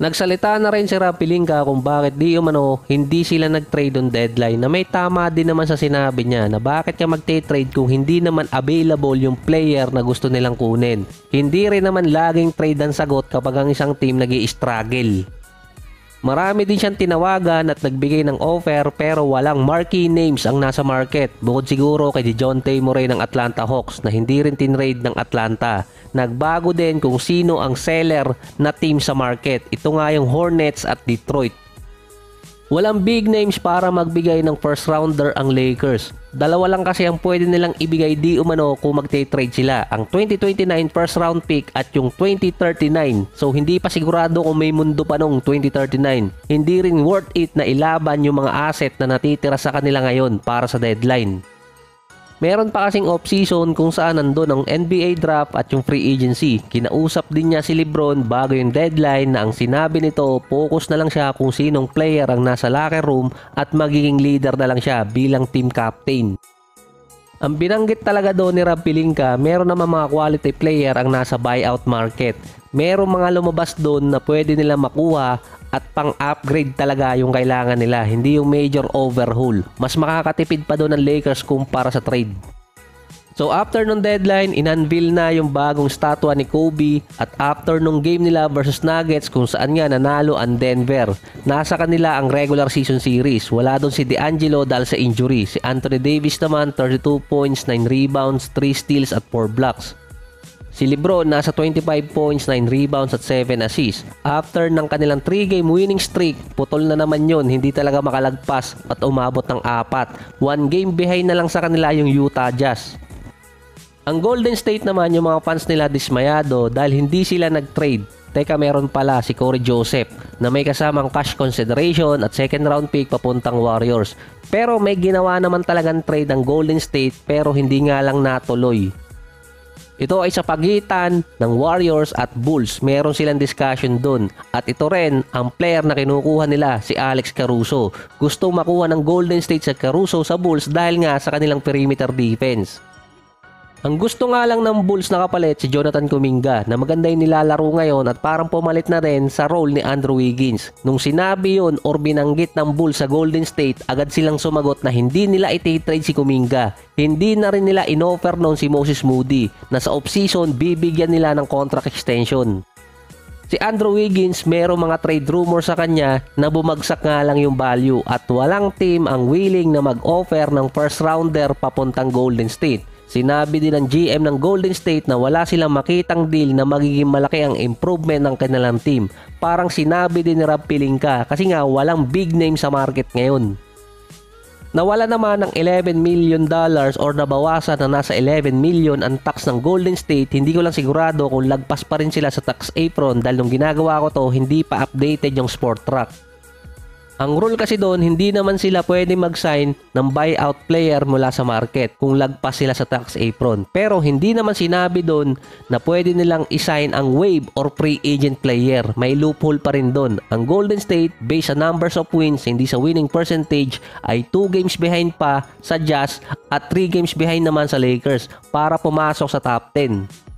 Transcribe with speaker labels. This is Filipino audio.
Speaker 1: Nagsalita na rin si Rob Pelinka kung bakit di umano hindi sila nag-trade on deadline, na may tama din naman sa sinabi niya na bakit ka magte-trade kung hindi naman available yung player na gusto nilang kunin. Hindi rin naman laging trade ang sagot kapag ang isang team nag-i-struggle. Marami din siyang tinawagan at nagbigay ng offer pero walang marquee names ang nasa market, bukod siguro kay Dejounte Murray ng Atlanta Hawks na hindi rin tinrade ng Atlanta. Nagbago din kung sino ang seller na team sa market. Ito nga yung Hornets at Detroit. Walang big names para magbigay ng first rounder ang Lakers. Dalawa lang kasi ang pwede nilang ibigay di umano kung magte-trade sila. Ang 2029 first round pick at yung 2039. So hindi pa sigurado kung may mundo pa nung 2039. Hindi rin worth it na ilaban yung mga asset na natitira sa kanila ngayon para sa deadline. Meron pa kasing off-season kung saan nandun ang NBA draft at yung free agency. Kinausap din niya si LeBron bago yung deadline na ang sinabi nito, focus na lang siya kung sinong player ang nasa locker room at magiging leader na lang siya bilang team captain. Ang binanggit talaga doon ni Rob Pelinka, meron naman mga quality player ang nasa buyout market. Merong mga lumabas doon na pwede nila makuha at pang-upgrade talaga yung kailangan nila, hindi yung major overhaul. Mas makakatipid pa doon ng Lakers kumpara sa trade. So after nung deadline, in-unveil na yung bagong statwa ni Kobe at after nung game nila versus Nuggets kung saan nga nanalo ang Denver. Nasa kanila ang regular season series. Wala doon si D'Angelo dahil sa injury. Si Anthony Davis naman 32 points, 9 rebounds, 3 steals at 4 blocks. Si LeBron nasa 25 points, 9 rebounds at 7 assists. After ng kanilang 3-game winning streak, putol na naman yun, hindi talaga makalagpas at umabot ng 4. 1 game behind na lang sa kanila yung Utah Jazz. Ang Golden State naman, yung mga fans nila dismayado dahil hindi sila nag-trade. Teka, meron pala si Corey Joseph na may kasamang cash consideration at second round pick papuntang Warriors. Pero may ginawa naman talagang trade ang Golden State pero hindi nga lang natuloy. Ito ay sa pagitan ng Warriors at Bulls. Meron silang discussion dun. At ito rin ang player na kinukuha nila, si Alex Caruso. Gusto makuha ng Golden State sa Caruso sa Bulls dahil nga sa kanilang perimeter defense. Ang gusto nga lang ng Bulls na kapalit si Jonathan Kuminga na maganda yung nilalaro ngayon at parang pumalit na rin sa role ni Andrew Wiggins. Nung sinabi yun or binanggit ng Bulls sa Golden State, agad silang sumagot na hindi nila iti-trade si Kuminga. Hindi na rin nila inoffer noon si Moses Moody na sa off-season bibigyan nila ng contract extension. Si Andrew Wiggins, merong mga trade rumor sa kanya na bumagsak nga lang yung value at walang team ang willing na mag-offer ng first rounder papuntang Golden State. Sinabi din ng GM ng Golden State na wala silang makitang deal na magiging malaki ang improvement ng kanilang team. Parang sinabi din ni Rob Pelinka kasi nga walang big name sa market ngayon. Nawala naman ng $11 million or nabawasan na nasa 11 million ang tax ng Golden State. Hindi ko lang sigurado kung lagpas pa rin sila sa tax apron dahil nung ginagawa ko to hindi pa updated yung sport track. Ang rule kasi doon, hindi naman sila pwede mag-sign ng buyout player mula sa market kung lagpas sila sa tax apron. Pero hindi naman sinabi doon na pwede nilang i-sign ang waive or free agent player. May loophole pa rin doon. Ang Golden State, based sa numbers of wins, hindi sa winning percentage, ay 2 games behind pa sa Jazz at 3 games behind naman sa Lakers para pumasok sa top 10.